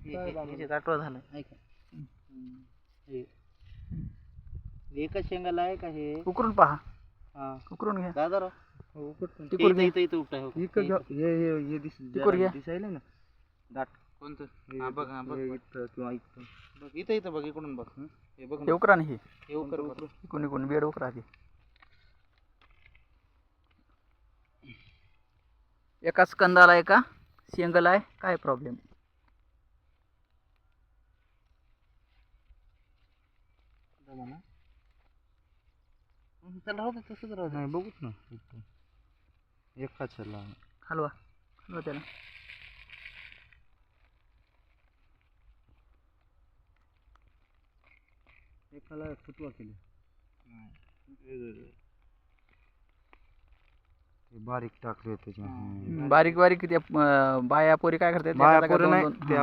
ह्याच्यात आठवडा झाला ऐका. एकच शेंगाला आहे का हे? उकरून पहा, हा उकरून घ्या. दादा राव तिकूर घ्या. इथं उपटा हो. हे तिकूर घ्या. दिसायला ना दाट कोणतं? हा बघ बघ इथं किंवा इथं बघ इथं बघ इकडून बघ हे बघ हे उकरा नाही, हे उकर बघ. इकून इकून बेड उकरा ते. एकाच कंदाला आहे का शेंगला आहे काय प्रॉब्लेम? त्याला राहू दे तसंच राहू दे. नाही बघूच ना एकाच ला हलवा हलवा त्याला. एकाला फुटवा केली बारीक टाकले त्याच्या बारीक बारीक त्या बाया पोरी काय करतात? बाया एका जागा पोरी दोन- नाही, दोन- त्या